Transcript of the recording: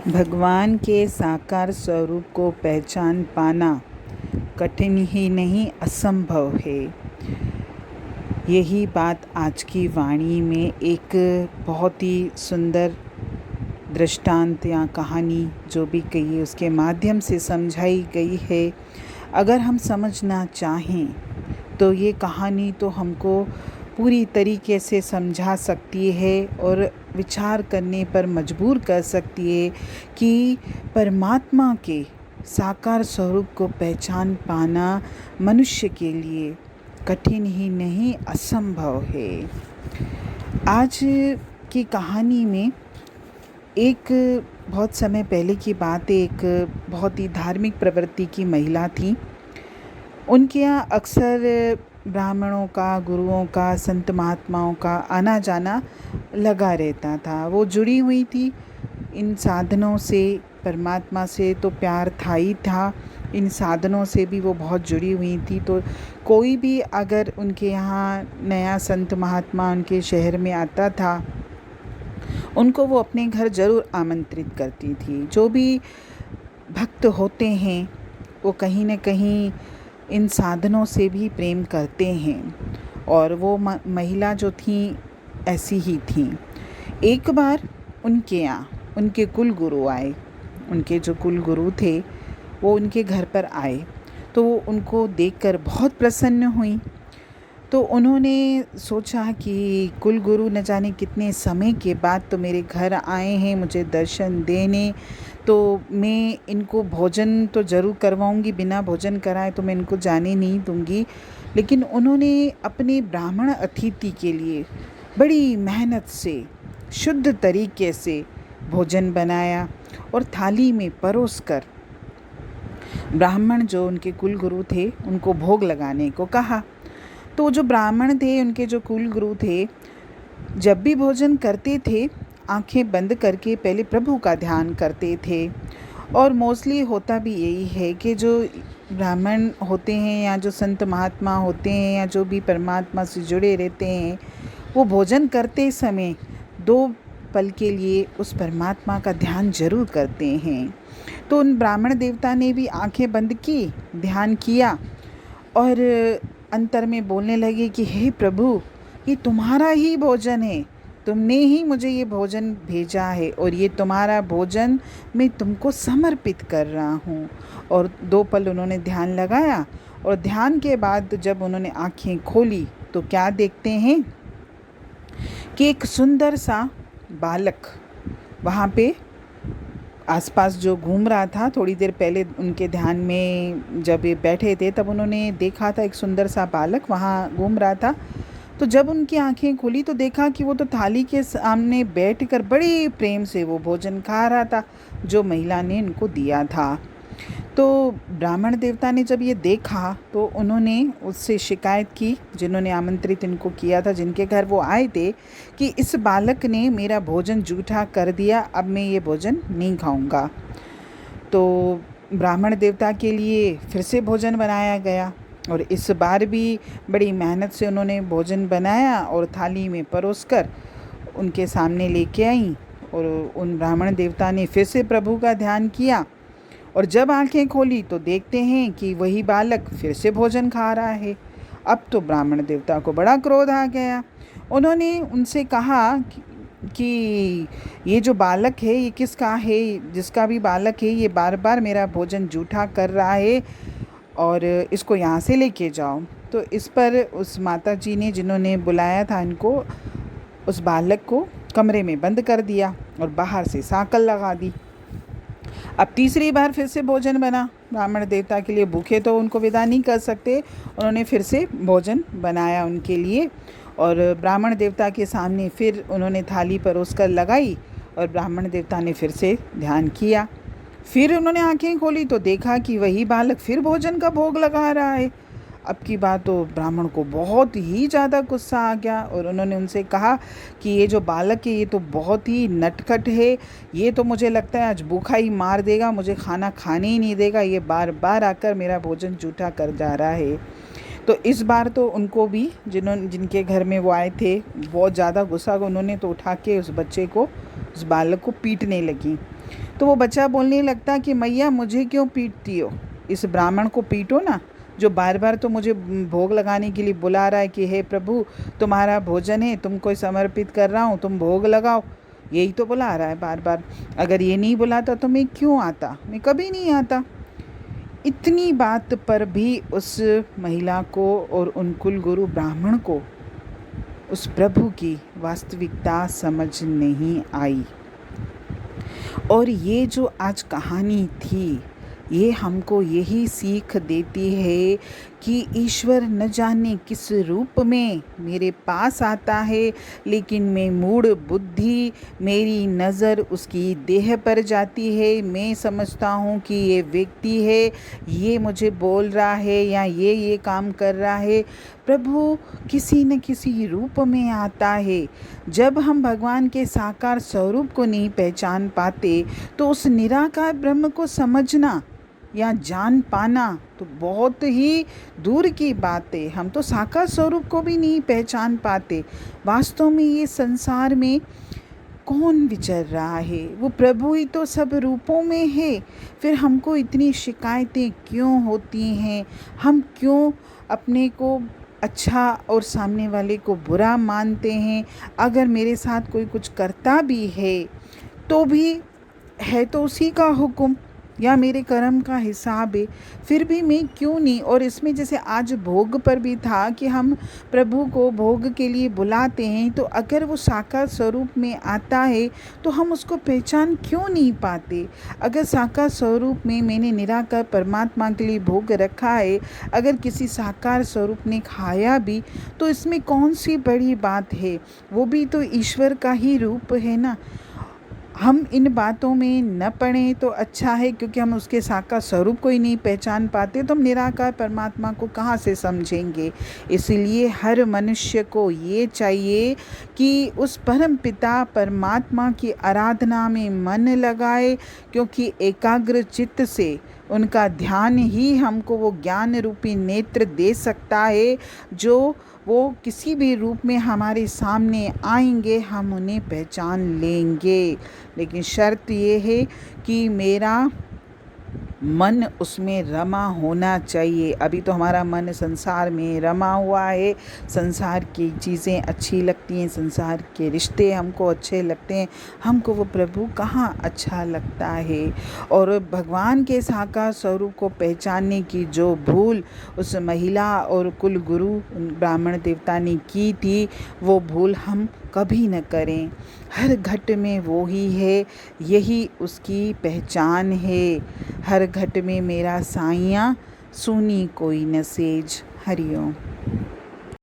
भगवान के साकार स्वरूप को पहचान पाना कठिन ही नहीं असंभव है। यही बात आज की वाणी में एक बहुत ही सुंदर दृष्टांत या कहानी जो भी कही उसके माध्यम से समझाई गई है। अगर हम समझना चाहें तो ये कहानी तो हमको पूरी तरीके से समझा सकती है और विचार करने पर मजबूर कर सकती है कि परमात्मा के साकार स्वरूप को पहचान पाना मनुष्य के लिए कठिन ही नहीं असंभव है। आज की कहानी में एक बहुत समय पहले की बात है। एक बहुत ही धार्मिक प्रवृत्ति की महिला थी। उनके यहाँ अक्सर ब्राह्मणों का, गुरुओं का, संत महात्माओं का आना जाना लगा रहता था। वो जुड़ी हुई थी इन साधनों से, परमात्मा से तो प्यार था ही था, इन साधनों से भी वो बहुत जुड़ी हुई थी। तो कोई भी अगर उनके यहाँ नया संत महात्मा उनके शहर में आता था, उनको वो अपने घर ज़रूर आमंत्रित करती थी। जो भी भक्त होते हैं वो कहीं न कहीं इन साधनों से भी प्रेम करते हैं, और वो महिला जो थी ऐसी ही थी। एक बार उनके यहाँ उनके कुल गुरु आए। उनके जो कुल गुरु थे वो उनके घर पर आए, तो वो उनको देखकर बहुत प्रसन्न हुई। तो उन्होंने सोचा कि कुल गुरु न जाने कितने समय के बाद तो मेरे घर आए हैं मुझे दर्शन देने, तो मैं इनको भोजन तो ज़रूर करवाऊंगी, बिना भोजन कराए तो मैं इनको जाने नहीं दूंगी। लेकिन उन्होंने अपने ब्राह्मण अतिथि के लिए बड़ी मेहनत से, शुद्ध तरीके से भोजन बनाया और थाली में परोसकर ब्राह्मण जो उनके कुल गुरु थे उनको भोग लगाने को कहा। तो जो ब्राह्मण थे, उनके जो कुल गुरु थे, जब भी भोजन करते थे आंखें बंद करके पहले प्रभु का ध्यान करते थे। और मोस्टली होता भी यही है कि जो ब्राह्मण होते हैं या जो संत महात्मा होते हैं या जो भी परमात्मा से जुड़े रहते हैं, वो भोजन करते समय 2 पल के लिए उस परमात्मा का ध्यान जरूर करते हैं। तो उन ब्राह्मण देवता ने भी आंखें बंद की, ध्यान किया और अंतर में बोलने लगे कि हे प्रभु, ये तुम्हारा ही भोजन है, तुमने ही मुझे ये भोजन भेजा है और ये तुम्हारा भोजन मैं तुमको समर्पित कर रहा हूँ। और 2 पल उन्होंने ध्यान लगाया और ध्यान के बाद जब उन्होंने आंखें खोली तो क्या देखते हैं कि एक सुंदर सा बालक वहाँ पे आसपास जो घूम रहा था। थोड़ी देर पहले उनके ध्यान में जब ये बैठे थे तब उन्होंने देखा था एक सुंदर सा बालक वहाँ घूम रहा था। तो जब उनकी आंखें खुली तो देखा कि वो तो थाली के सामने बैठकर बड़े प्रेम से वो भोजन खा रहा था जो महिला ने उनको दिया था। तो ब्राह्मण देवता ने जब ये देखा तो उन्होंने उससे शिकायत की, जिन्होंने आमंत्रित इनको किया था, जिनके घर वो आए थे, कि इस बालक ने मेरा भोजन जूठा कर दिया, अब मैं ये भोजन नहीं खाऊंगा। तो ब्राह्मण देवता के लिए फिर से भोजन बनाया गया और इस बार भी बड़ी मेहनत से उन्होंने भोजन बनाया और थाली में परोसकर उनके सामने लेके आई। और उन ब्राह्मण देवता ने फिर से प्रभु का ध्यान किया और जब आंखें खोली तो देखते हैं कि वही बालक फिर से भोजन खा रहा है। अब तो ब्राह्मण देवता को बड़ा क्रोध आ गया। उन्होंने उनसे कहा कि ये जो बालक है ये किसका है, जिसका भी बालक है ये बार बार मेरा भोजन जूठा कर रहा है और इसको यहाँ से लेके जाओ। तो इस पर उस माता जी ने, जिन्होंने बुलाया था इनको, उस बालक को कमरे में बंद कर दिया और बाहर से साकल लगा दी। अब तीसरी बार फिर से भोजन बना ब्राह्मण देवता के लिए। भूखे तो उनको विदा नहीं कर सकते, उन्होंने फिर से भोजन बनाया उनके लिए और ब्राह्मण देवता के सामने फिर उन्होंने थाली परोसकर लगाई और ब्राह्मण देवता ने फिर से ध्यान किया। फिर उन्होंने आंखें खोली तो देखा कि वही बालक फिर भोजन का भोग लगा रहा है। अब की बात तो ब्राह्मण को बहुत ही ज़्यादा गुस्सा आ गया और उन्होंने उनसे कहा कि ये जो बालक है ये तो बहुत ही नटखट है, ये तो मुझे लगता है आज भूखा ही मार देगा, मुझे खाना खाने ही नहीं देगा, ये बार बार आकर मेरा भोजन जूठा कर जा रहा है। तो इस बार तो उनको भी, जिनके घर में वो आए थे, बहुत ज़्यादा गुस्सा, उन्होंने तो उठा के उस बच्चे को, उस बालक को पीटने लगी। तो वो बच्चा बोलने लगता कि मैया मुझे क्यों पीटती हो, इस ब्राह्मण को पीटो ना, जो बार बार तो मुझे भोग लगाने के लिए बुला रहा है कि हे प्रभु तुम्हारा भोजन है, तुमको समर्पित कर रहा हूँ, तुम भोग लगाओ। यही तो बुला रहा है बार बार। अगर ये नहीं बुलाता तो मैं क्यों आता, मैं कभी नहीं आता। इतनी बात पर भी उस महिला को और उन कुल गुरु ब्राह्मण को उस प्रभु की वास्तविकता समझ नहीं आई। और ये जो आज कहानी थी, ये हमको यही सीख देती है कि ईश्वर न जाने किस रूप में मेरे पास आता है, लेकिन मैं मूढ़ बुद्धि, मेरी नज़र उसकी देह पर जाती है। मैं समझता हूँ कि ये व्यक्ति है, ये मुझे बोल रहा है या ये काम कर रहा है। प्रभु किसी न किसी रूप में आता है। जब हम भगवान के साकार स्वरूप को नहीं पहचान पाते तो उस निराकार ब्रह्म को समझना या जान पाना तो बहुत ही दूर की बात है। हम तो साकार स्वरूप को भी नहीं पहचान पाते। वास्तव में ये संसार में कौन विचर रहा है, वो प्रभु ही तो सब रूपों में है। फिर हमको इतनी शिकायतें क्यों होती हैं, हम क्यों अपने को अच्छा और सामने वाले को बुरा मानते हैं। अगर मेरे साथ कोई कुछ करता भी है तो भी है तो उसी का हुक्म या मेरे कर्म का हिसाब है, फिर भी मैं क्यों नहीं। और इसमें जैसे आज भोग पर भी था कि हम प्रभु को भोग के लिए बुलाते हैं, तो अगर वो साकार स्वरूप में आता है तो हम उसको पहचान क्यों नहीं पाते। अगर साकार स्वरूप में मैंने निराकार परमात्मा के लिए भोग रखा है, अगर किसी साकार स्वरूप ने खाया भी, तो इसमें कौन सी बड़ी बात है, वो भी तो ईश्वर का ही रूप है ना। हम इन बातों में न पड़ें तो अच्छा है, क्योंकि हम उसके साकार स्वरूप को ही नहीं पहचान पाते तो हम निराकार परमात्मा को कहाँ से समझेंगे। इसलिए हर मनुष्य को ये चाहिए कि उस परम पिता परमात्मा की आराधना में मन लगाए, क्योंकि एकाग्र चित्त से उनका ध्यान ही हमको वो ज्ञान रूपी नेत्र दे सकता है, जो वो किसी भी रूप में हमारे सामने आएंगे हम उन्हें पहचान लेंगे। लेकिन शर्त ये है कि मेरा मन उसमें रमा होना चाहिए। अभी तो हमारा मन संसार में रमा हुआ है, संसार की चीज़ें अच्छी लगती हैं, संसार के रिश्ते हमको अच्छे लगते हैं, हमको वो प्रभु कहाँ अच्छा लगता है। और भगवान के साकार स्वरूप को पहचानने की जो भूल उस महिला और कुल गुरु ब्राह्मण देवता ने की थी, वो भूल हम कभी न करें। हर घट में वो ही है, यही उसकी पहचान है। हर घट में मेरा साइयाँ, सुनी कोई न सेज। हरिओम।